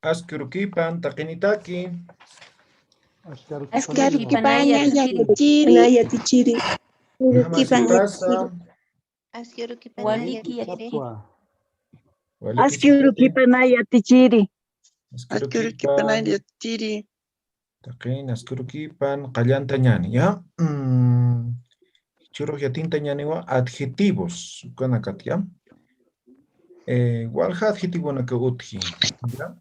Askurukipan takinitaki. Askarukipanya yatichiri. Namasitasa. Waliki Askarukipana yatichiri. Askurukipan yatichiri. Takin askurukipan qallantañani, ¿ya? Churuk yatintañani wa adjetivos. Kanakat, ¿ya? Walha adjetivo naka utji, ¿ya?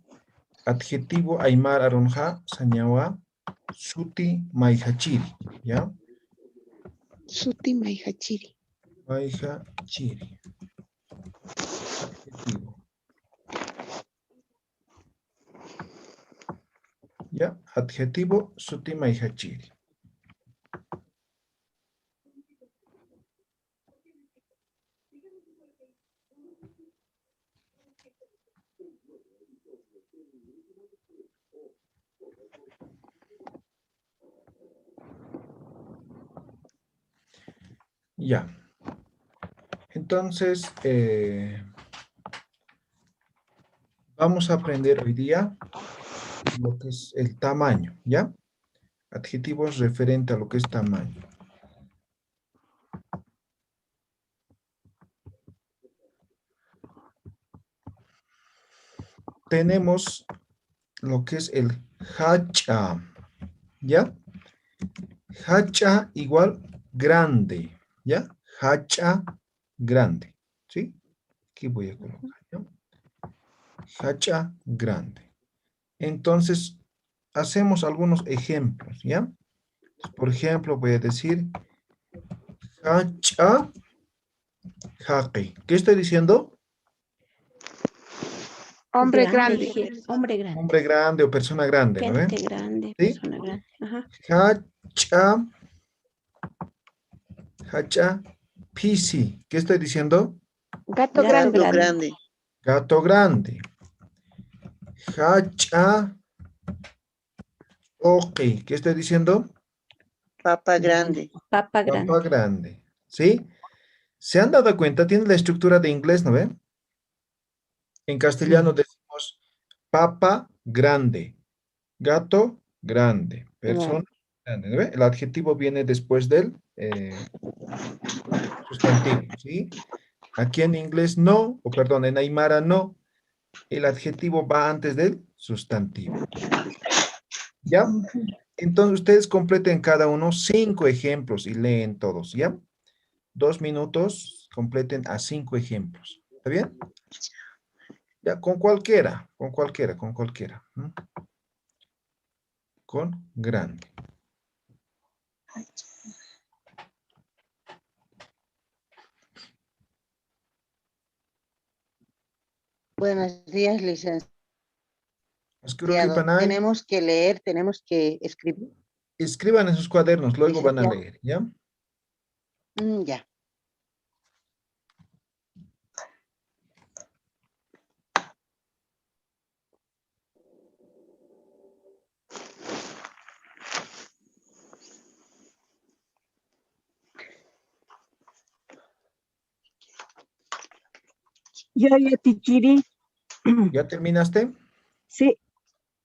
Adjetivo aymar arunja sañawa suti maihachiri, ¿ya? Suti maihachiri. Maihachiri. Adjetivo. ¿Ya? Adjetivo suti maihachiri. Ya. Entonces, vamos a aprender hoy día lo que es el tamaño, ¿ya? Adjetivos referente a lo que es tamaño. Tenemos lo que es el hacha, ¿ya? Hacha igual grande, ¿ya? Hacha grande, ¿sí? Aquí voy a colocar, ¿ya? Hacha grande. Entonces, hacemos algunos ejemplos, ¿ya? Por ejemplo, voy a decir hacha jaqi. ¿Qué estoy diciendo? Hombre grande. Hombre grande. Hombre grande o persona grande, ¿no ven? Gente grande, ¿Sí? persona grande. Ajá. Hacha pisi. ¿Qué estoy diciendo? Gato Gato grande. grande. Gato grande. Hacha oqui. ¿Qué estoy diciendo? Papa grande. Papa grande. Papa grande. ¿Sí? ¿Se han dado cuenta? Tiene la estructura de inglés, ¿no ven? En castellano decimos papa grande, gato grande, persona grande, ¿no ve? El adjetivo viene después del sustantivo, ¿sí? Aquí en inglés no, o perdón, en aymara no, el adjetivo va antes del sustantivo. ¿Ya? Entonces ustedes completen cada uno 5 ejemplos y leen todos, ¿ya? 2 minutos, completen a 5 ejemplos. ¿Está bien? Ya, con cualquiera, con cualquiera, con cualquiera. ¿Mm? Con grande. Buenos días, licenciado. Askurukipanay, Tenemos que leer, tenemos que escribir. escriban en sus cuadernos, luego van a Licenciado. leer, ¿ya? Ya. Yo yatichiri. ¿Ya terminaste? Sí.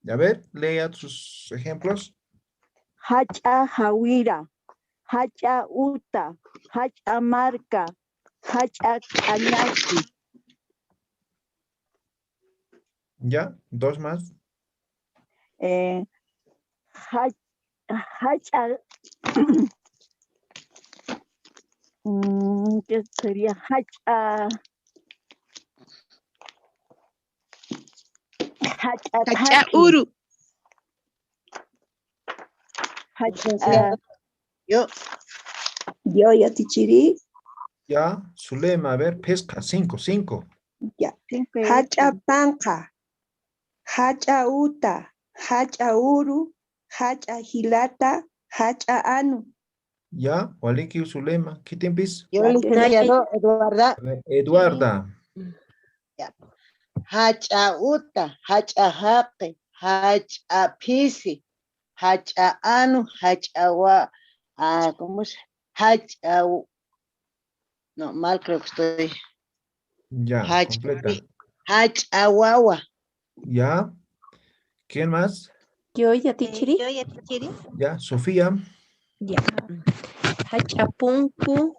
A ver, lea sus ejemplos. Hacha Hawira, Hacha Uta, Hacha Marca, Hacha Cañaki. ¿Ya? 2 más. Hacha, ¿qué sería? Hacha Uru. Licenciado. Yo. Yo yatichiri. Ya, Zulema, a ver, pesca, 5, 5. Ya. Hacha panca. Hacha uta. Hacha uru. Hacha hilata. Hacha anu. Ya, Waliki, Zulema, ¿qué tiempis? Yo, licenciado Eduarda. A ver, Eduarda. Ya. Hacha uta, hacha haqi, hacha pisi, hacha anu, hacha wa. ¿Cómo es? Hacha. No, mal creo que estoy. Ya, Hacha, completa. hacha wawa. Ya, ¿Quién más? Yo ya tichiri. Yo ya tichiri. Ya, Sofía. Ya. Hachapunku,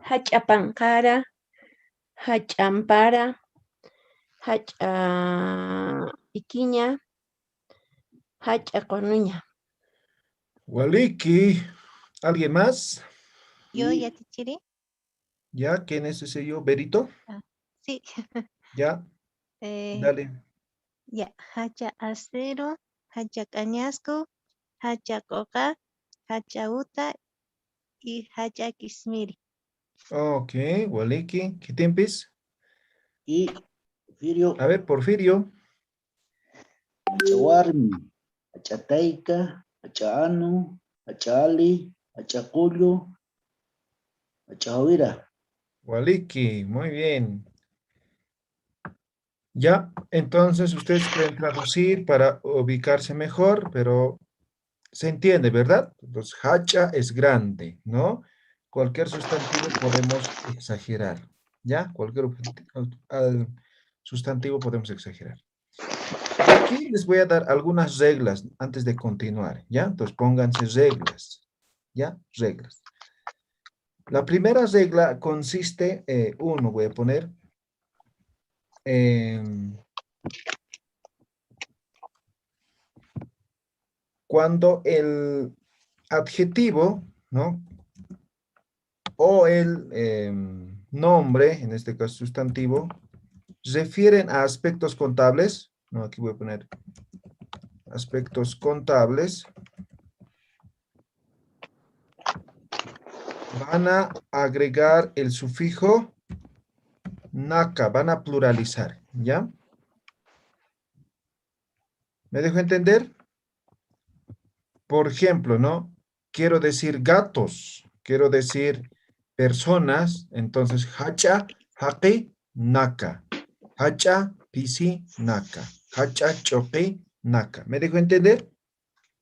hachapankara, hachampara, iquiña, hachaconuña. Waliki. ¿Alguien más? Yo ya tichiri. ¿Ya? ¿Quién es ese yo? ¿Berito? Sí. Ya, dale. Ya. Hacha acero, hacha cañasco, hacha coca, hacha uta y hacha kismiri. Ok, Waliki. ¿Qué tiempis? Y Porfirio, A ver, Porfirio. Achawarmi, Achataica, Achanu, Achali, Achacullo, Achawira. Waliki, muy bien. Ya, entonces ustedes pueden traducir para ubicarse mejor, pero se entiende, ¿verdad? Entonces, hacha es grande, ¿no? Cualquier sustantivo podemos exagerar, ¿ya? Cualquier sustantivo podemos exagerar. Y aquí les voy a dar algunas reglas antes de continuar, ¿ya? Entonces, pónganse reglas, ¿ya? Reglas. La primera regla consiste, uno, voy a poner, cuando el adjetivo, ¿no? O el nombre, en este caso sustantivo, refieren a aspectos contables, no, aquí voy a poner aspectos contables, van a agregar el sufijo naca, van a pluralizar, ¿ya? ¿Me dejo entender? Por ejemplo, ¿no? Quiero decir gatos, quiero decir personas, entonces hacha, haqi, naka. Hacha, pisi, naka. Hacha, choqui, naka. ¿Me dejo entender?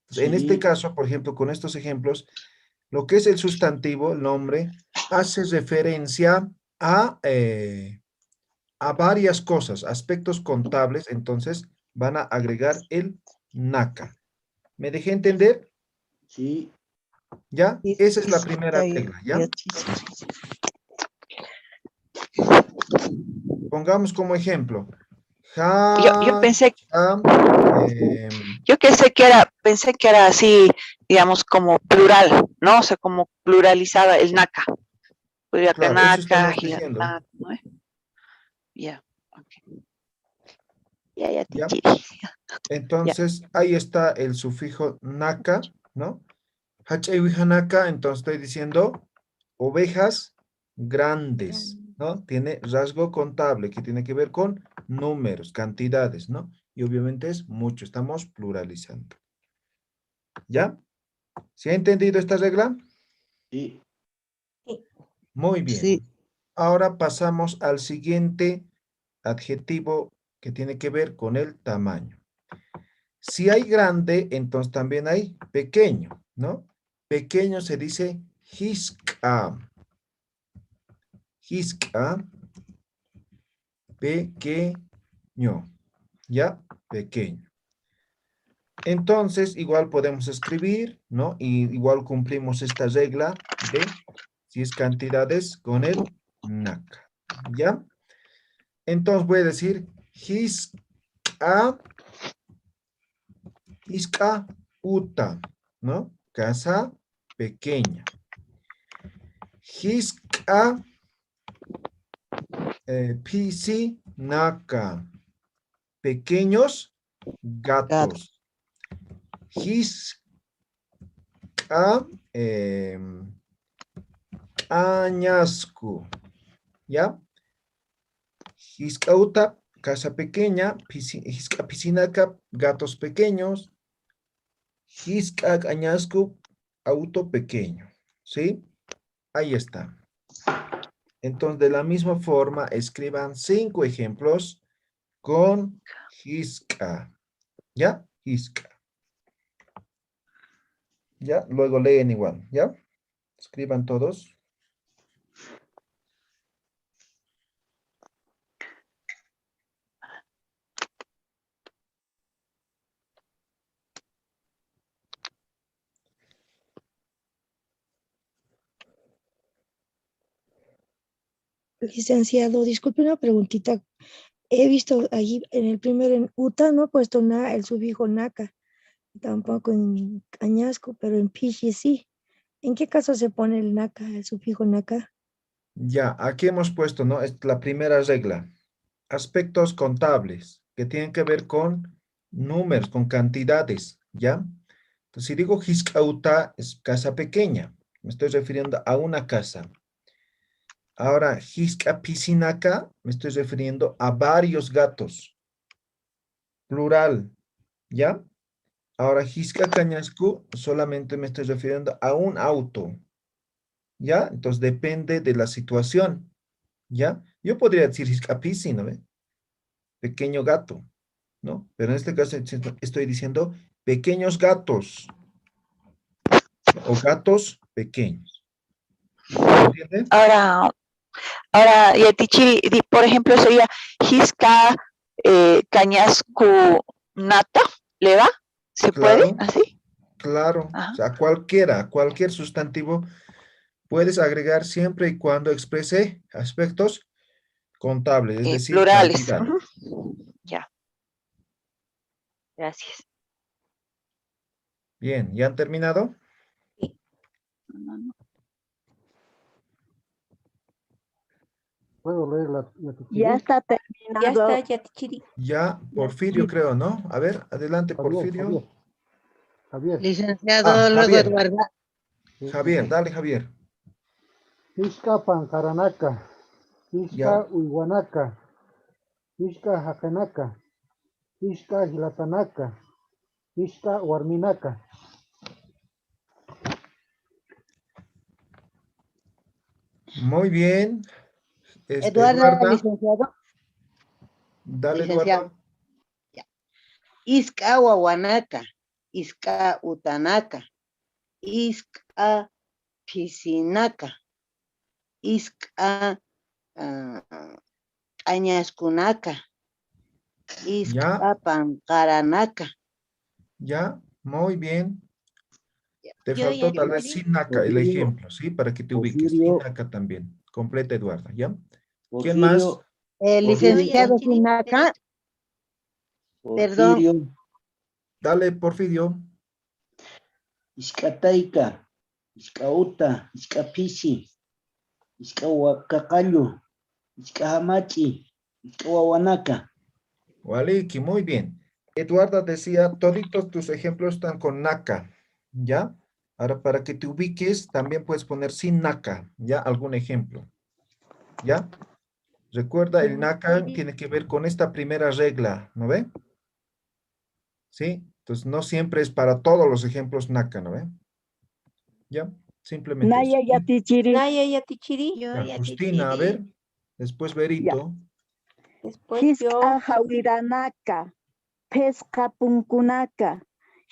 Pues, en este Sí, caso, por ejemplo, con estos ejemplos, lo que es el sustantivo, el nombre, hace referencia a varias cosas, aspectos contables, entonces van a agregar el naka. ¿Me dejé entender? sí. ¿Ya? Esa es la primera regla, ¿ya? Pongamos como ejemplo. Yo pensé, Em, pensé que era así, digamos, como plural, ¿no? O sea, como pluralizada el naca. claro, eso Naca, estamos diciendo, Gilatán, ¿no? Ya, ok. Ya, ¿ya? tichiri. Ya. Entonces, ahí está el sufijo naka, ¿no? Naka, entonces estoy diciendo ovejas grandes, ¿no? Tiene rasgo contable que tiene que ver con números, cantidades, ¿no? Y obviamente es mucho, estamos pluralizando. ¿Ya? ¿Se ha entendido esta regla? Sí. Muy bien. Ahora pasamos al siguiente adjetivo que tiene que ver con el tamaño. Si hay grande, entonces también hay pequeño, ¿no? Pequeño se dice hiska. Hiska, pequeño, ¿ya? Pequeño. Entonces, igual podemos escribir, ¿no? Y igual cumplimos esta regla de si es cantidades con el naka, ¿ya? Entonces voy a decir hiska uta, ¿no? Casa pequeña. Hiska pisi naka. Pequeños gatos. Hiska añasco. ¿Ya? Hiskauta, casa pequeña. Hiska piscinaca, gatos pequeños. Hiska añasco, auto pequeño. ¿Sí? Ahí está. Entonces, de la misma forma, escriban 5 ejemplos con hiska. ¿Ya? Hiska. ¿Ya? Luego leen igual. ¿Ya? Escriban todos. Licenciado, disculpe una preguntita. He visto allí en el primero en UTA no he puesto el sufijo naca, tampoco en Añasco, pero en Pichi sí. ¿En qué caso se pone el naca, el sufijo naca? Ya, aquí hemos puesto, ¿no? Es la primera regla. Aspectos contables que tienen que ver con números, con cantidades, ¿ya? Entonces, si digo Hiscauta es casa pequeña, me estoy refiriendo a una casa. Ahora, Hisca piscinaca, me estoy refiriendo a varios gatos, plural, ¿ya? Ahora, Hisca cañascu, solamente me estoy refiriendo a un auto, ¿ya? Entonces, depende de la situación, ¿ya? Yo podría decir Hisca pisci, ¿no ve? Pequeño gato, ¿no? Pero en este caso estoy diciendo pequeños gatos o gatos pequeños. ¿Se entiende? Ahora, Yatichiri, por ejemplo, sería Hisca Cañascu Nata, ¿le va? ¿Se puede? Claro, ¿Así? claro. Ajá. O sea, cualquier sustantivo puedes agregar siempre y cuando exprese aspectos contables, es decir, Plurales. cantidad. Ya. Gracias. Bien, ¿ya han terminado? ¿Puedo leer la Ya está Ya terminado. está, Yatichiri. Ya, Porfirio creo, ¿no? A ver, adelante, Porfirio. Javier. Licenciado, luego Javier. Eduardo. Javier, dale, Javier. Ishka Pancaranaka, Ishka Ya. Uiguanaca, Ishka Jacanaka, Ishka Gilatanaka, Ishka Warminaca. Muy bien. Eduardo, Eduarda. licenciado. Dale, Licenciado. Eduardo. Ya. Iska Wawanaka, Iska Utanaka, Iska Pisinaka, Iska Añaskunaka, Iska Pancaranaka. Ya, muy bien. Te Yo faltó ya tal vez Yatichiri. Sinaca, el Porfirio, ejemplo, ¿sí? Para que te ubiques. Porfirio, Sinaca también. Completa, Eduarda, ¿ya? ¿Quién más? Porfirio, Yo Licenciado Yatichiri. Sinaca, perdón. Porfirio, Dale, Porfirio. Iskataika, Iskauta, Iskapisi, Iskawakakallo, Iskahamachi, Iskawawanaka. Waliki, muy bien. Eduarda decía, toditos tus ejemplos están con naca, ¿ya? Ahora, para que te ubiques, también puedes poner sin naca, ¿ya? Algún ejemplo, ¿ya? Recuerda, el naca tiene que ver con esta primera regla, ¿no ve? ¿Sí? Entonces, no siempre es para todos los ejemplos naca, ¿no ve? ¿Ya? Simplemente eso. Naya Yatichiri. Naya, Yatichiri. Yo Ya, Justina, a ver. Yatichiri. Después Berito. Después yo. Hiska Jawiranaka, Pesca Punkunaka,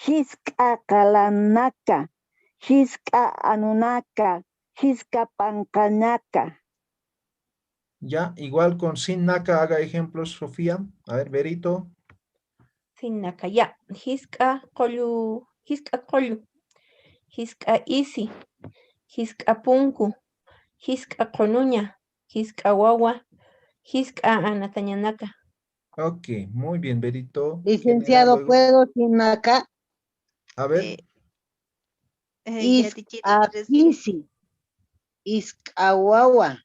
Hiska Kalanaka, Hiska Anunaka, Hiska Pancanaka. Ya, igual con sin naca, haga ejemplos, Sofía. A ver, Berito. Sinaka, ya. Hiska Kolu. Hiska Kolu. Hiska Isi. Hiska Punku. Hiska Konuña. Hiska Wawa. Hiska Anatañanaka. Ok, muy bien, Berito. ¿Quién era Licenciado, luego? ¿puedo Sinaca? A ver, Yatichiri. Iskapisi, Iskawawa,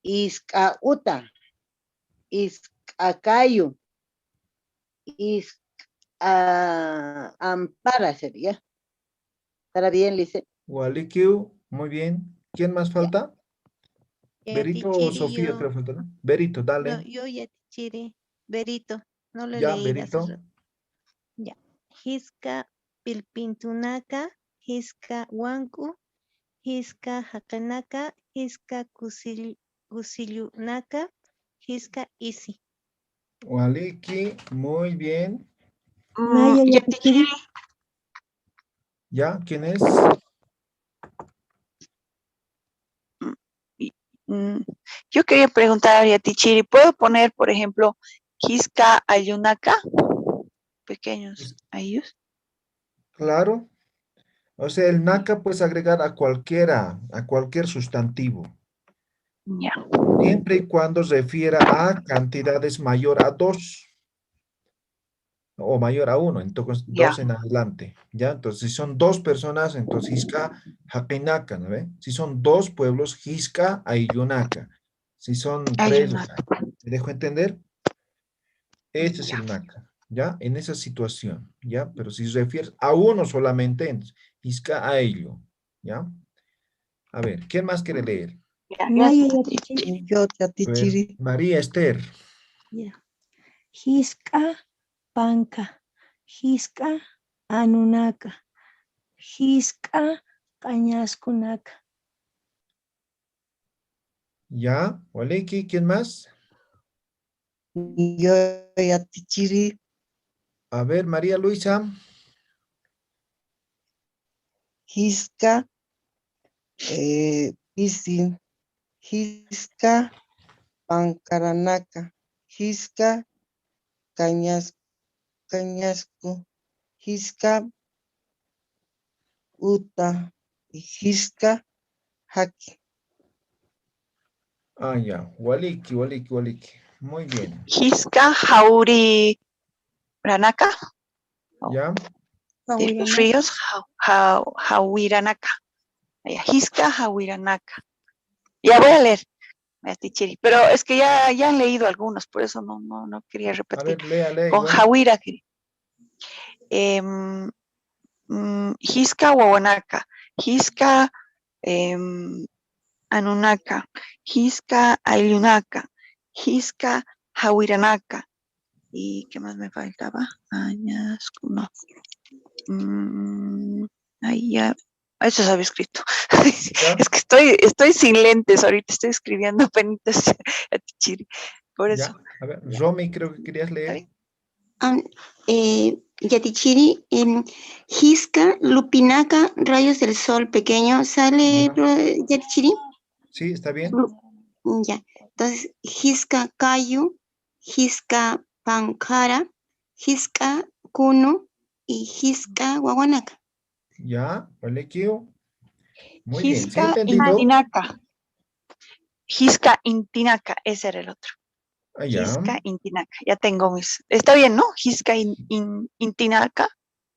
Iskauta, Iskacayo, Ampara sería. ¿Estará bien, Lice? Walikiu, muy bien. ¿Quién más falta? Berito o Yatichiri, Sofía, yo. creo que falta, ¿no? Berito, No, dale. yo Yatichiri. Berito. No lo Ya, leí hace Berito. rato. Ya. Hiska Pilpintunaka, Hiska Wanku, Hiska Hakanaka, Hiska Kusilyunaka, Hiska Isi. Waliki, muy bien. Naya Yatichiri. ¿Ya? ¿Quién es? Yo quería preguntar a Yatichiri, ¿puedo poner, por ejemplo, Hisca Ayunaka? Pequeños ayus. Claro. O sea, el naca puedes agregar a cualquier sustantivo. Ya. Siempre y cuando refiera a cantidades mayor a 2 o mayor a 1, entonces Ya. 2 en adelante, ¿ya? Entonces, si son 2 personas, entonces Hisca, Jaquenaca, ¿no ve? Si son 2 pueblos, Hisca, Ayunaca. Si son 3, o sea, Ayunaca. ¿me dejo entender? Este es Ya. el NACA, ¿ya? En esa situación, ¿ya? Pero si se refiere a uno solamente, entonces, Hisca a ello, ¿ya? A ver, ¿quién más quiere leer? Ya, Maya gracias. Yatichiri. Yo, A ver, María Esther. Ya. Hisca panca. Hisca anunaka. Hisca cañascunaca. ¿Ya? Waleki, ¿quién más? Yo, Yatichiri. A ver, María Luisa. Hisca, Pisi, Hisca, Pancaranaca, Hisca, Cañasco, Hisca, Uta, y Hisca, Haki. Ah, ya. Waliki, Waliki, Waliki. Muy bien. Hisca Jauri Ranaka. ¿Ya? De los ríos Jauiranaca. Hisca Jauiranaca. Ya voy a leer. Tichiri. Pero es que ya han leído algunos, por eso no quería A repetir. ver, lea Con igual. Jauira. Hisca Huahuanaca. Hisca Anunaka. Hisca Ayunaca. Hisca Jauiranaca. ¿Y qué más me faltaba? Añasco, no. Ahí ya. Eso se había escrito. ¿Ya? Es que estoy sin lentes ahorita, estoy escribiendo penitas a Tichiri. Por eso. Ya. A ver, Romy, creo que querías leer. Yatichiri, Hisca, Lupinaca, rayos del sol pequeño, ¿sale, Ya. Yatichiri? Sí, está bien. Ya, entonces, Hisca Cayu, Hisca Pancara, Hisca Kuno y Hisca Guaguanaca. Ya, Waliki. Muy bien. ¿Sí Hisca entendido? Intinaca. Hisca Intinaca, ese era el otro. Ah, ya. Hisca Intinaca. Ya tengo mis. Está bien, ¿no? Hisca Intinaca.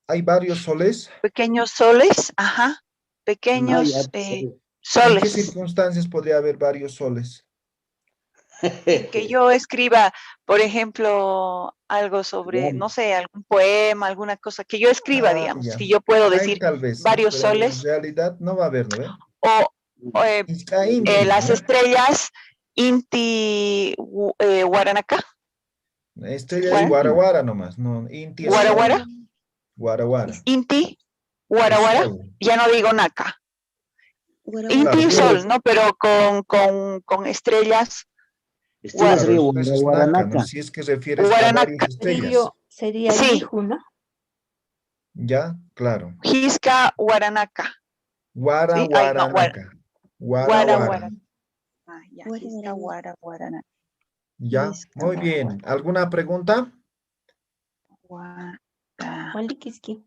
Hay varios soles. Pequeños soles, ajá. Pequeños ¿En qué soles. circunstancias podría haber varios soles? Que yo escriba, por ejemplo, algo sobre, no sé, algún poema, alguna cosa, que yo escriba, digamos, Ya. que yo puedo Ahí decir tal vez, ¿no? varios Pero en soles, realidad no va a haber, ¿no ve? o Hisca Inti, las ¿no? estrellas Inti Guaranaca. Estrella es Guaraguara nomás, no, Inti es Guaraguara. Sol. Guaraguara. Inti, Es Guaraguara, Sol. ya no digo Naca. Claro, Inti digo, Sol, ¿no? Pero con estrellas. Estrellas claro, río entonces es Naca, ¿no? Si es que refieres a varias Guaranaca. estrellas. Sería Sí. Yiju, ¿no? Ya, claro. Hisca Guaranaca. Guara, ¿Sí? Ay, no, Guaranaca. Guara, Guara, guara. Ya, Hisca Guaranaca. Ya, muy bien. ¿Alguna pregunta? Walikiski.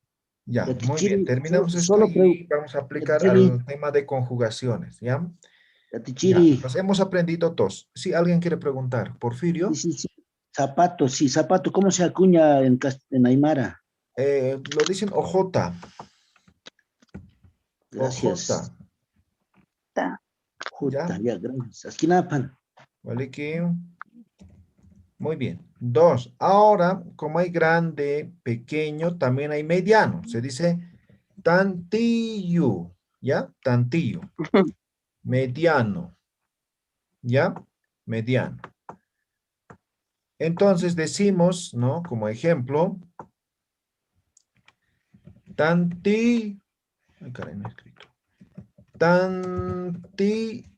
Ya, muy bien. Terminamos esto Solo y vamos a aplicar al tema de conjugaciones, ¿ya? Ya, Yatichiri. pues hemos aprendido dos. Si alguien quiere preguntar, Porfirio. Sí. Zapato, sí, zapato, ¿cómo se acuña en Aymara? Lo dicen ojota. Gracias. Ojota. Juta, ya, gracias. Asquinapan. Vale que... Muy bien. Dos. Ahora, como hay grande, pequeño, también hay mediano. Se dice tantillo, ¿ya? Tantillo. Mediano. ¿Ya? Mediano. Entonces decimos, ¿no? Como ejemplo, tanti... Ay, caray, no he escrito. Tanti...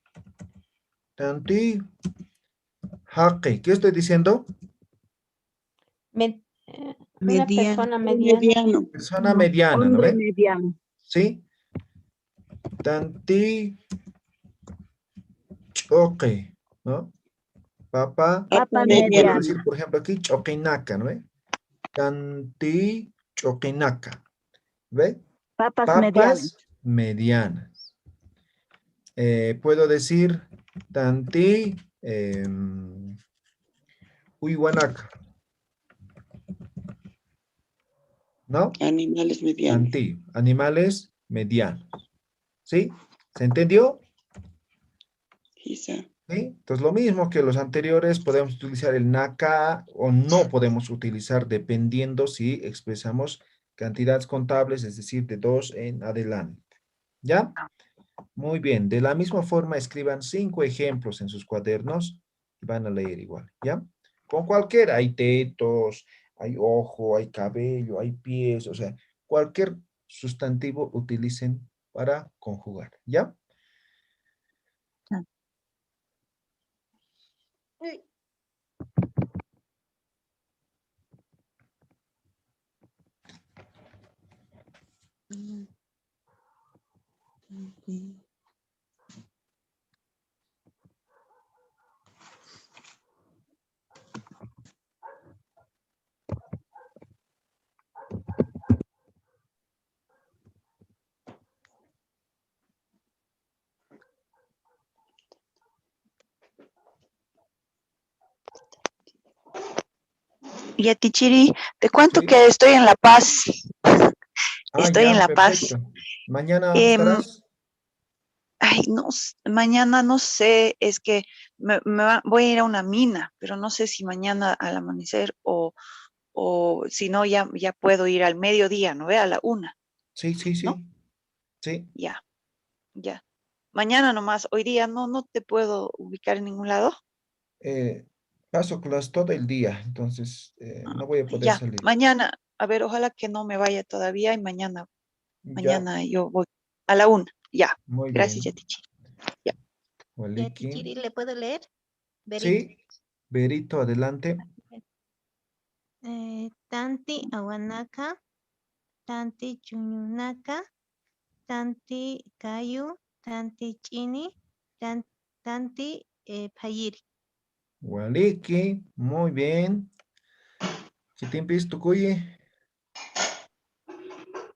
Jaque. ¿Qué estoy diciendo? Una persona mediana. Persona mediana, ¿no Hombre ve? mediano. ¿Sí? Tanti... Choque, ¿no? Papa mediano. Quiero decir, por ejemplo, aquí choquinaca, ¿no ve? Tanti choquinaca. ¿Ve? Papas medianas. medianas. Puedo decir Tanti Uywanaka. ¿No? Animales medianos. Tanti, animales medianos. ¿Sí? ¿Se entendió? Quizá. ¿Sí? Entonces, lo mismo que los anteriores, podemos utilizar el naka o no podemos utilizar dependiendo si expresamos cantidades contables, es decir, de 2 en adelante. ¿Ya? Muy bien. De la misma forma, escriban 5 ejemplos en sus cuadernos y van a leer igual. ¿Ya? Con cualquiera. Hay tetos, hay ojo, hay cabello, hay pies, o sea, cualquier sustantivo utilicen para conjugar. ¿Ya? Y a Tichiri, te cuento Sí. que estoy en La Paz. Estoy Ya, en La Paz. perfecto. ¿Mañana Em, estarás? Ay, no, mañana no sé, es que voy a ir a una mina, pero no sé si mañana al amanecer o si no, ya puedo ir al mediodía, ¿no ve? A la 1, Sí, sí, ¿no? sí. Sí. Ya. Mañana nomás, hoy día no te puedo ubicar en ningún lado. Paso clase todo el día, entonces no voy a poder Ya, salir. mañana, a ver, ojalá que no me vaya todavía y mañana Ya, yo voy a la 1, ya. muy Gracias, bien. Yatichi. Ya. Ya, Waliki. Tichiri, ¿le puedo leer? Berito. Sí, Berito, adelante. Tanti awanaka, tanti chuñunaka, tanti kayu, tanti chini, tanti payiri. Waliki, muy bien. Chitimpis, tucuyi.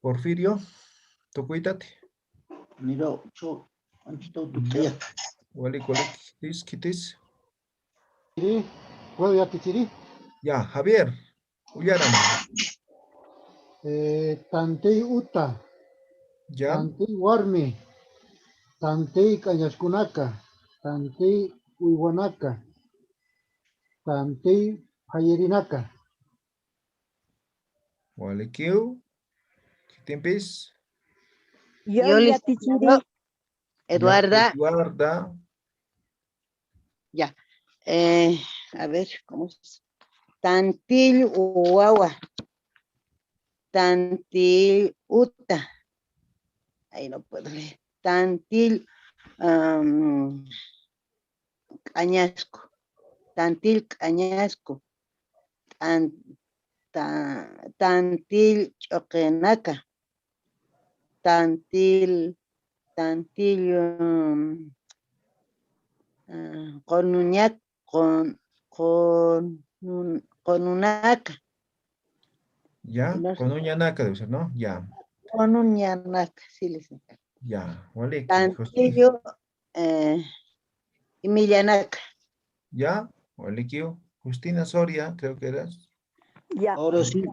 Porfirio, tucuítate. Mira, yo, antito tu Ya. Walik, kitis, kitis. ¿Puedo ya, Tichiri? Ya, Javier, Uyaram. Tantei uta, Ya, tantei warmi, tantei kañaskunaka, tantei uywanaka, tantei payerinaka. Walikiu. Chitimpis. Yo ya, les Tichiri. Ya, Eduarda, Eduarda. ya. A ver, ¿cómo es? Tantil Uwawa, Tantil Uta. Ahí no puedo leer. Tantil Añasco, Tantil Añasco, Tantil Choquenaca, Tantil Conuñac, Conunaca. Ya, con Uñanaca debe ser, ¿no? Ya, Conuñanaca, sí les encargo. ya. Waliki. Tantillo y Millanaca. Ya, Walikiu. Justina Soria, creo que eras. Ya. Ahora sí,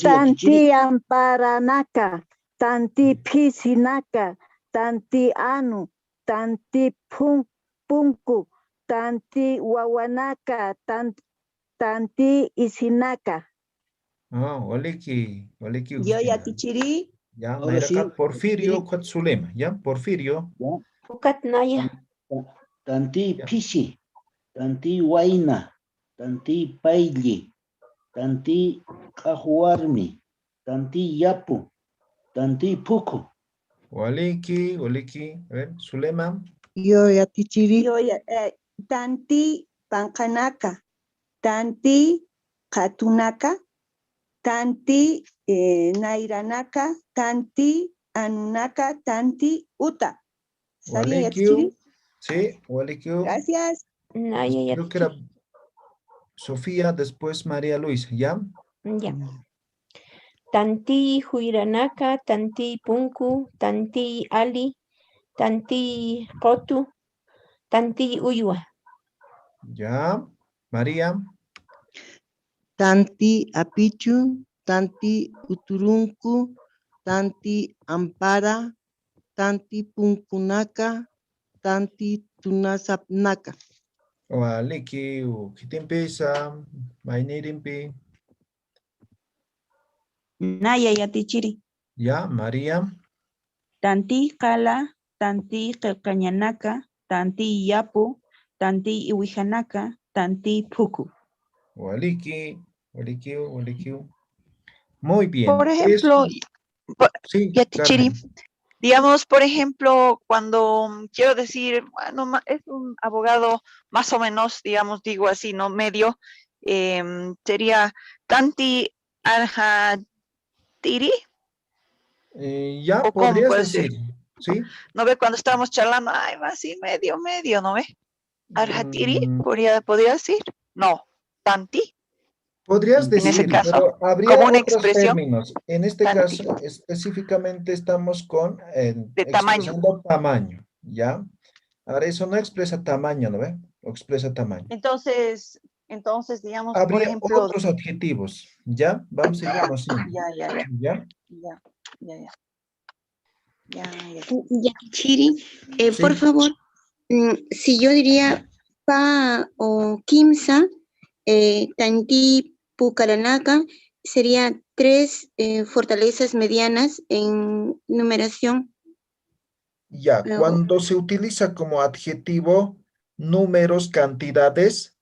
Tanti amparanaka, tanti pisinaka, tanti anu, tanti punku, tanti wawanaka, tanti isinaka. Waliki, Waliki, Yo ya Justina. Tichiri. Ya, ahora sí. Nairaka, Porfirio, Cuatzulema. Ya, Porfirio. Pukatnaya. Tanti Ya. pisi, tanti waina, tanti paili, tanti kahuarmi, tanti yapu, tanti puku. Waliki, Waliki. A ver, Zulema. Yo ya Tichiri. Yo ya tanti pankanaka, tanti katunaka, tanti nairanaka, tanti anunaka, tanti uta. ¿Está bien, ya Tichiri? Walikiu. Sí, Walikiu. Gracias. Naya ya. Creo que era Sofía, después María Luisa. ¿Ya? Ya. Tanti huiranaka, tanti punku, tanti ali, tanti kotu, Tanti uywa. Ya. María. Tanti apichu, tanti uturunku, tanti ampara, tanti punkunaka, tanti tunasapnaka. Waliki, kitimpiza, mainirimpi. Naya yatichiri. Ya, María. Tanti kala, tanti qilqañanaka, tanti yapu, tanti iwijanaka, tanti puku. Waliki, waliki. Muy bien. Por ejemplo, Sí, Yatichiri, Carmen. digamos, por ejemplo, cuando quiero decir, bueno, es un abogado más o menos, digamos, digo así, ¿no? Medio, sería Tanti Arjatiri, Ya o cómo podrías puede ser. decir, ¿sí? ¿No ve cuando estábamos charlando? Ay, va así, medio, ¿no ve? Arjatiri, Mm, podría decir. No, Tanti, podrías en ese decir, caso, pero habría como una otros expresión, términos. En este Tanti, caso, específicamente estamos con de tamaño. expresando tamaño, ¿ya? Ahora, eso no expresa tamaño, ¿no ve? O expresa tamaño. Entonces, digamos, por Habría ejemplo, otros adjetivos, ¿ya? Vamos a ir conociendo, ya. ¿ya? Yatichiri, por Sí. favor, si yo diría pa o kimsa, tanti pucaranaka, sería 3 fortalezas medianas en numeración. Ya, cuando se utiliza como adjetivo números, cantidades,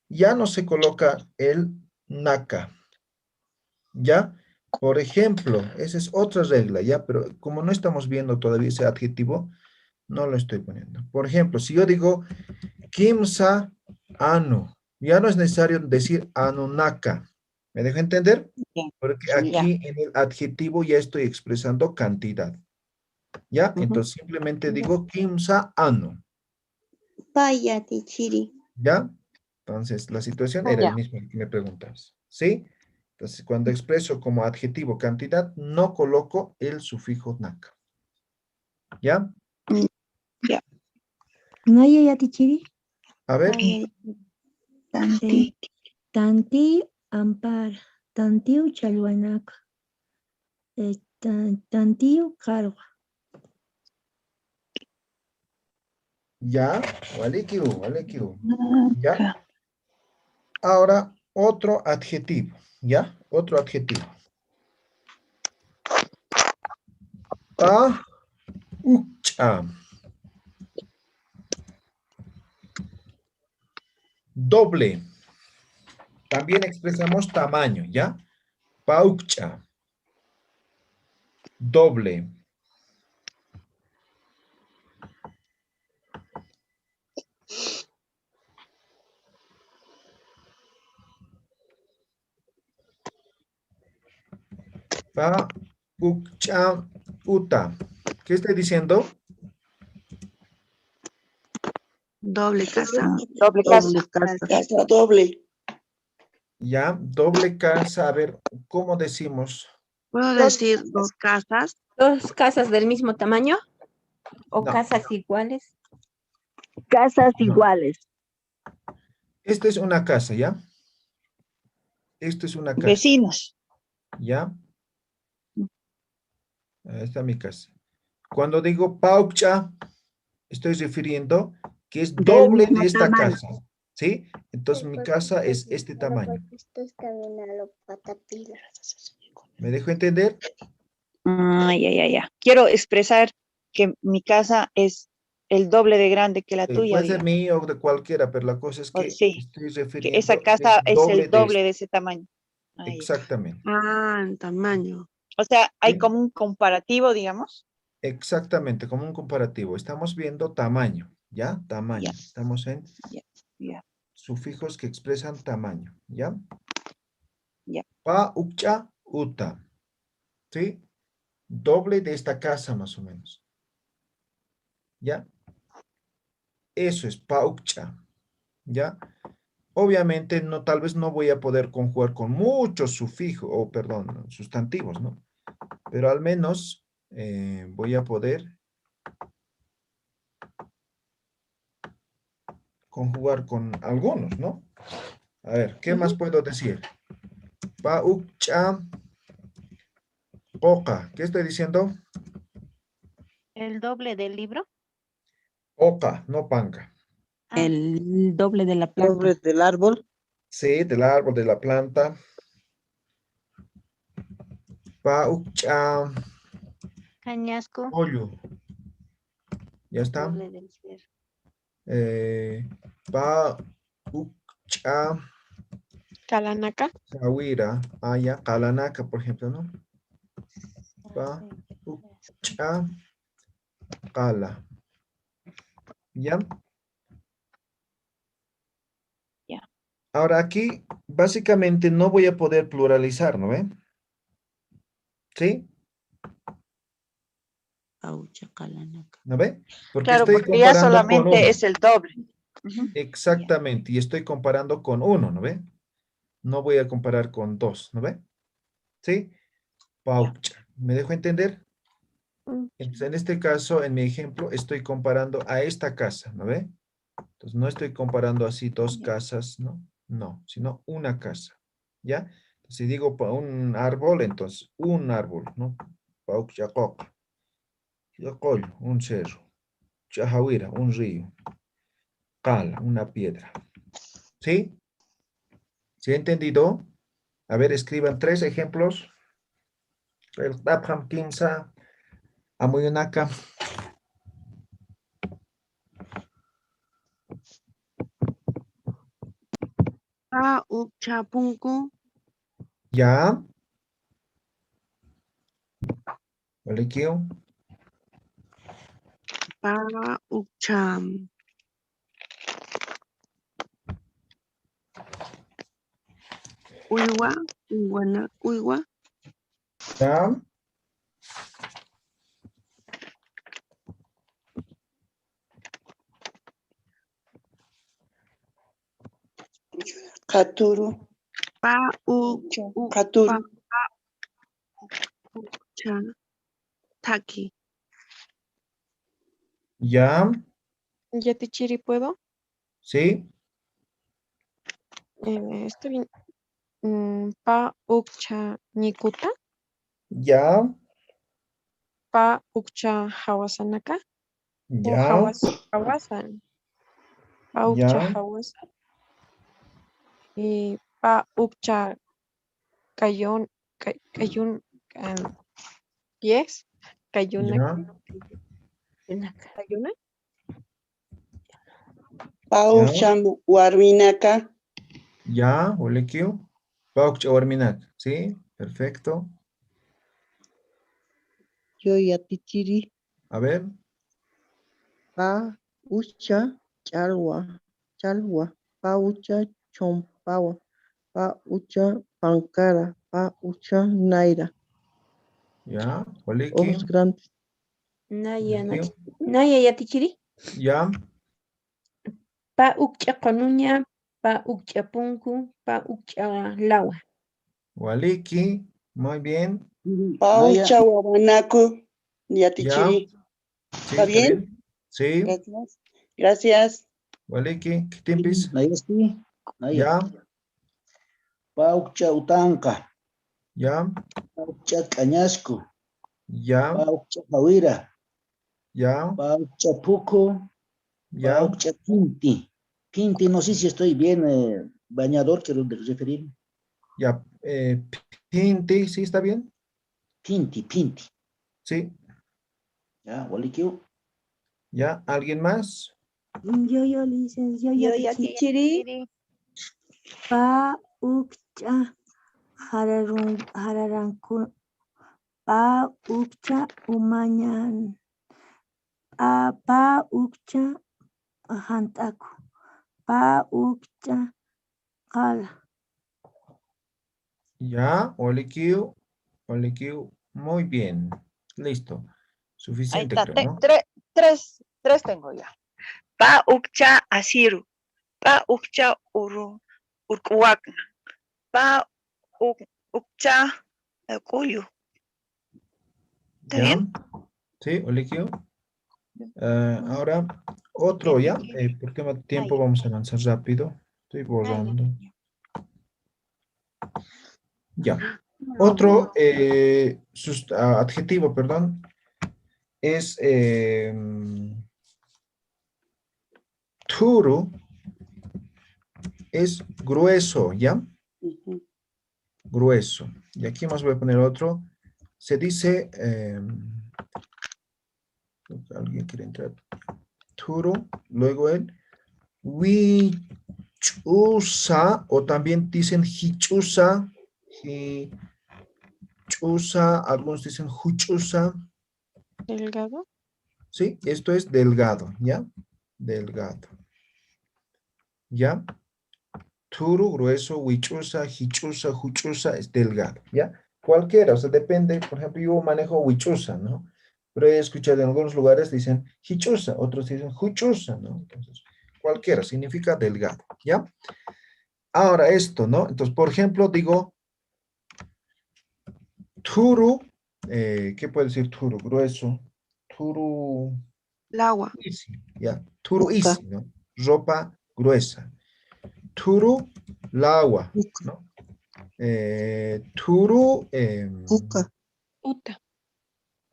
ya no se coloca el naka, ¿ya? Por ejemplo, esa es otra regla, ¿ya? Pero como no estamos viendo todavía ese adjetivo, no lo estoy poniendo. Por ejemplo, si yo digo kimsa anu, ya no es necesario decir anunaka. ¿Me dejo entender? Porque aquí en el adjetivo ya estoy expresando cantidad. ¿Ya? Entonces simplemente digo kimsa anu. Vaya, Tichiri. ¿Ya? Entonces la situación era el mismo que me preguntas. ¿Sí? Entonces cuando expreso como adjetivo cantidad, no coloco el sufijo naka. ¿Ya? Naya yatichiri. A ver. Tanti ampar, tantiu chalhuanaca, tantiu carwa. Ya, walikiu. Ya. Ahora, otro adjetivo. ¿Ya? Otro adjetivo. Pa, ucha. Doble. También expresamos tamaño, ¿ya? Paucha. Doble. Paucha uta. ¿Qué estoy diciendo? Doble casa. Doble Casa doble. Ya, doble casa. A ver, ¿cómo decimos? ¿Puedo decir 2 casas? ¿Dos casas del mismo tamaño? ¿O No. casas iguales? Casas No. iguales. Esta es una casa, ¿ya? Esto es una casa. Vecinos. ¿Ya? Ahí está mi casa. Cuando digo paucha, estoy refiriendo que es doble de esta casa. ¿Sí? Entonces mi casa es este tamaño. ¿Me dejo entender? Ya. Quiero expresar que mi casa es el doble de grande que la tuya. Puede ser mío o de cualquiera, pero la cosa es que Sí, estoy que refiriendo esa que es casa es doble el doble de de ese tamaño. este. Exactamente. En tamaño. O sea, hay Sí. como un comparativo, digamos. Exactamente, como un comparativo. Estamos viendo tamaño, ¿ya? Tamaño. Ya. Estamos en Ya. sufijos que expresan tamaño, ¿ya? Ya. Pa, ucha, uta. ¿Sí? Doble de esta casa, más o menos. ¿Ya? Eso es paucha. ¿Ya? Obviamente, no, tal vez no voy a poder conjugar con muchos sufijos, o perdón, sustantivos, ¿no? Pero al menos voy a poder conjugar con algunos, ¿no? A ver, ¿qué más puedo decir? Pa ukcha oka. ¿Qué estoy diciendo? El doble del libro. Oka, no panca. El doble de la planta. Doble del árbol. Sí, del árbol, de la planta. Pa ukcha Cañasco. pollo. ¿Ya está? Doble del cierre. Pa ukcha Calanaca. Sawira. Ah, ya, Kalanaca, por ejemplo, ¿no? Pa ukcha Kala. ¿Ya? Ya. Ahora aquí, básicamente, no voy a poder pluralizar, ¿no ven? ¿Sí? Aucha, calanaca. ¿No ve? Porque Claro, estoy porque ya comparando con solamente uno. es el doble. Ujú. Exactamente, y estoy comparando con uno, ¿no ve? No voy a comparar con dos, ¿no ve? ¿Sí? Paucha. ¿Me dejo entender? Entonces, en este caso, en mi ejemplo, estoy comparando a esta casa, ¿no ve? Entonces, no estoy comparando así dos casas, ¿no? No, sino una casa, ¿ya? Entonces, si digo un árbol, entonces, un árbol, ¿no? Paucha, coca. Yacoyo, un cerro. Chahawira, un río. Cala, una piedra. ¿Sí? ¿Sí he entendido? A ver, escriban 3 ejemplos. El Abraham Kinsa, Amuyunaka. Pa ukcha punku. Ya. Olikio. Pa ukcha. Uywa. Uywa. Ya. Katuru. Pa Katuru. ukcha. Taki. Ya. Yatichiri, ¿puedo? Sí. Estoy bien. Pa ukcha nikuta. Ya. Pa ukcha hawasanaka. O Ya. hawasan. Pa ukcha Ya. hawasan. Y pa ukcha kayun. Yes. Kayunaka. Kayuna. Paucham Warminaka. Ya. Olikio. Pauch Warminak. Sí. Perfecto. Yo yatichiri. A ver. Pa ucha chalwa. Chalwa. Pa ucha chompawa. Pa ucha pankara. Pa ucha naira. Ya. Oliki. Ojos grandes. Naya, Olikio. Naya Yatichiri. Ya. Pa ukcha konuña, pa ukcha punku, pa ukcha lawa. Waliki. Muy bien. Paucha Wabanaku. Ya. Yatichiri. Sí, ¿Está bien? Sí. Gracias. Gracias. Waliki. Kitimpis. Naya sí. Naya. Ya. Paucha utanka. Ya. Paucha cañasco. Ya. Paucha jawira. Ya. Paucha puco. Ya. Paucha quinti. Quinti, no sé si estoy bien, bañador, quiero referirme. Ya. Pinti. ¿Sí está bien? Pinti, pinti. Sí. Ya, Walikio. Ya. ¿Alguien más? Yo, licenciado Yo Yatichiri. Yatichiri. Pa ukcha hararanku. Pa ukcha umañan. Pa ukcha hantaku. Pa ukcha kala. Ya. Olikio. Olikio. Muy bien. Listo. Ahí Suficiente, está. creo, ¿no? Tres tengo ya. Pa ukcha asiru. Pa ukcha urkuwakna. Pa ukcha cuyo. ¿Está Ya. bien? Sí, Olikio. Ahora, Otro, ¿ya? ¿Por qué más tiempo vamos a avanzar rápido? Estoy borrando. Ya. Otro adjetivo, perdón, es turu, es grueso, ¿ya? Grueso. Y aquí más voy a poner otro. Se dice, ¿alguien quiere entrar? Turu, luego el huichusa, o también dicen hichusa, hichusa, algunos dicen huchusa. Delgado. Sí, esto es delgado, ¿ya? Delgado. ¿Ya? Turu, grueso, huichusa, hichusa, huchusa, es delgado, ¿ya? Cualquiera, o sea, depende, por ejemplo, yo manejo huichusa, ¿no? Pero he escuchado en algunos lugares dicen hichusa, otros dicen huchusa, ¿no? Entonces, cualquiera, significa delgado, ¿ya? Ahora esto, ¿no? Entonces, por ejemplo, digo, turu, ¿qué puede decir turu? Grueso, turu... Lagua. Easy, ¿ya? Turu easy, ¿no? Ropa gruesa. Turu, lagua, ¿no? Turu, Uta.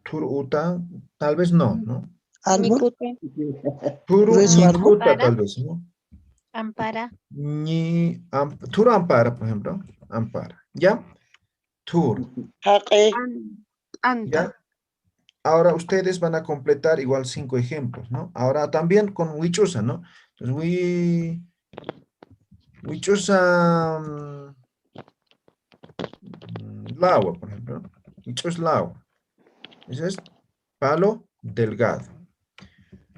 turu uta, tal vez no, ¿no? Árbol. Turu Grueso árbol. ñicuta, tal vez, ¿no? Ampara. Turu ampara, por ejemplo. Ampara, ¿ya? Turu, Anta. ¿ya? Ahora ustedes van a completar igual 5 ejemplos, ¿no? Ahora también con huichusa, ¿no? Entonces, huichusa lagua, por ejemplo. Huichus lagua. Ese es palo delgado.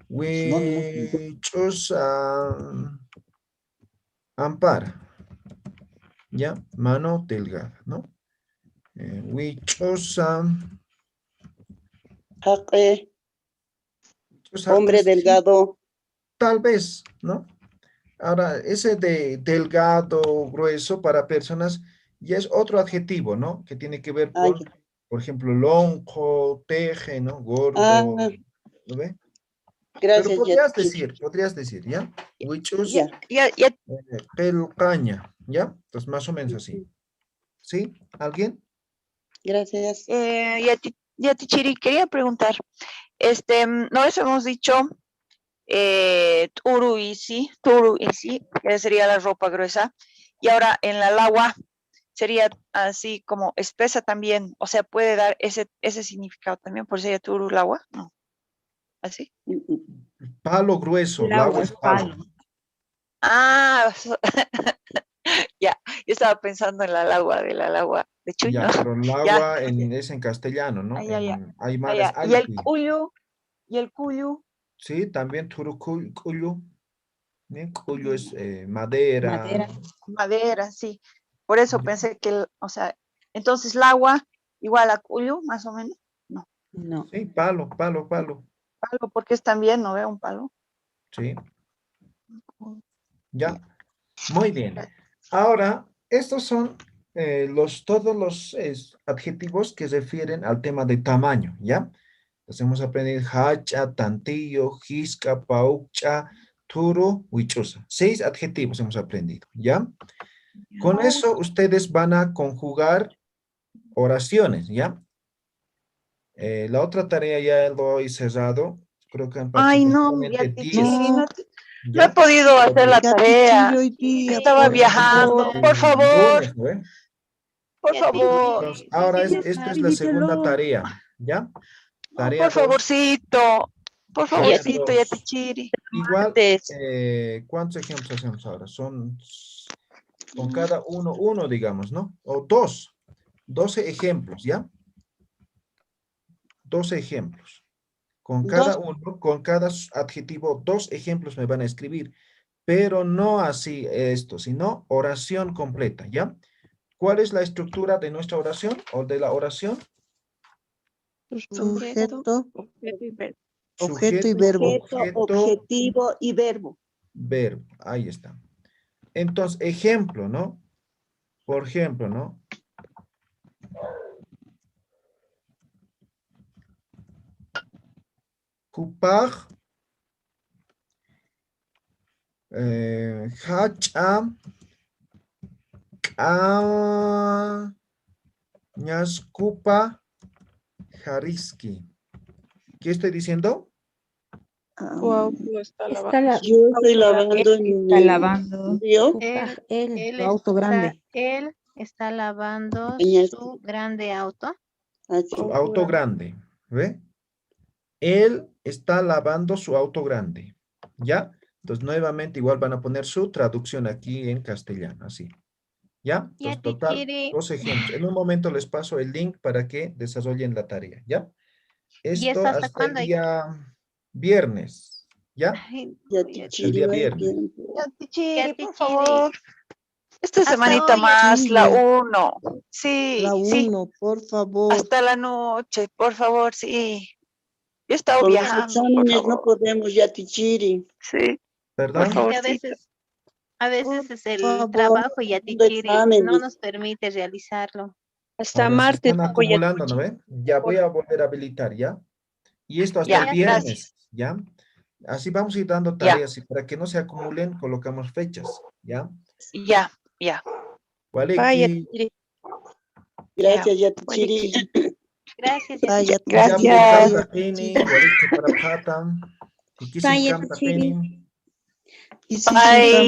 Huichusa ampara. ¿Ya? Mano delgada, ¿no? Huichusa... Hombre delgado. Tal vez, ¿no? Ahora, ese de delgado, grueso, para personas, ya es otro adjetivo, ¿no? Que tiene que ver con, por ejemplo, lonjo, teje, ¿no? Gordo, ¿lo ve? Pero Gracias, podrías decir, ¿ya? Huichus, Ya, pelcaña, ¿ya? Entonces, más o menos así. ¿Sí? ¿Alguien? Gracias. Y a ti, Chiri, quería preguntar, no eso hemos dicho, turu isi, que sería la ropa gruesa, y ahora en la lagua sería así como espesa también, o sea, puede dar ese significado también, por sería turu lagua, ¿no? ¿Así? Palo grueso, lagua es palo. Ah, ya, yo estaba pensando en la lagua de Chuy, Ya, ¿no? pero el Ya, agua es en castellano, ¿no? ya. En Aymara es Y el alqui. cuyu, Sí, también cuyu. Bien, cuyu es madera. madera, sí. Por eso pensé que, o sea, entonces el agua igual a cuyu, más o menos. No. Sí, palo. Palo, porque es también, ¿no veo un palo? Sí, ya. Muy bien. Ahora, estos son todos los adjetivos que refieren al tema de tamaño, ¿ya? Entonces hemos aprendido hacha, tantillo, jisca, paucha, turu, huichusa. 6 adjetivos hemos aprendido, ¿ya? Con eso ustedes van a conjugar oraciones, ¿ya? La otra tarea ya lo he cerrado. Creo que han Ay, participado no, ya solamente te 10. no he podido hacer la tarea. Estaba viajando. Por favor, Lunes, ¿no? por favor. Entonces, ahora esta es la segunda tarea, ¿ya? Tarea Por 2. favorcito. Por Tarea favorcito, 2. ya te chiri. Igual, ¿cuántos ejemplos hacemos ahora? Son con cada uno, digamos, ¿no? O 12 ejemplos, ¿ya? 12 ejemplos. Con cada uno, con cada adjetivo, 2 ejemplos me van a escribir. Pero no así esto, sino oración completa, ¿ya? ¿Cuál es la estructura de nuestra oración o de la oración? Sujeto, Objeto y verbo. objeto y verbo. Objetivo y verbo. Verbo, ahí está. Entonces, ejemplo, ¿no? Por ejemplo, ¿no? Kupag Hacha. Ñascupa Jariski. ¿Qué estoy diciendo? Tu auto está Está lavando. Yo estoy lavando en Está el lavando río. Él su auto grande. él está lavando Añasco. su grande auto. Así. Su auto grande. ¿Ve? Él está lavando su auto grande. ¿Ya? Entonces, nuevamente, igual van a poner su traducción aquí en castellano, así. ¿Ya? Ya, Entonces, total, Tichiri. 2 ejemplos. En un momento les paso el link para que desarrollen la tarea, ¿ya? ¿Y Esto eso hasta hasta el cuándo? día viernes, ¿ya? Ay, Ya ya, El Tichiri, día no hay viernes. tiempo. Ya, Tichiri, por Tichiri. favor. Esta Hasta semanita hoy, más, la Tichiri. 1. Sí, La sí. 1, por favor. Hasta la noche, por favor, sí. Yo he estado Con los viajando, por exámenes no favor. podemos ya, Tichiri. Sí, por ¿Perdón? porque favorcito. a veces Por es el favor. trabajo y a Haciendo Tichiri no exámenes. nos permite realizarlo. Hasta Ahora se martes. están acumulando, ¿no ven? Ya voy a volver a habilitar, ¿ya? Y esto hasta Ya, el viernes, gracias. ¿ya? Así vamos a ir dando Ya. tareas y para que no se acumulen, colocamos fechas, ¿ya? Ya, ya. Vaya, Waleki, Tichiri. Gracias, ya, Oye, Tichiri. gracias. Ya, Vaya, Tichiri. Yambu Gracias. Kanta Pini, Waleki para Patan, Ikisin Vaya, Kanta Tichiri. Pini. Y sí, Bye.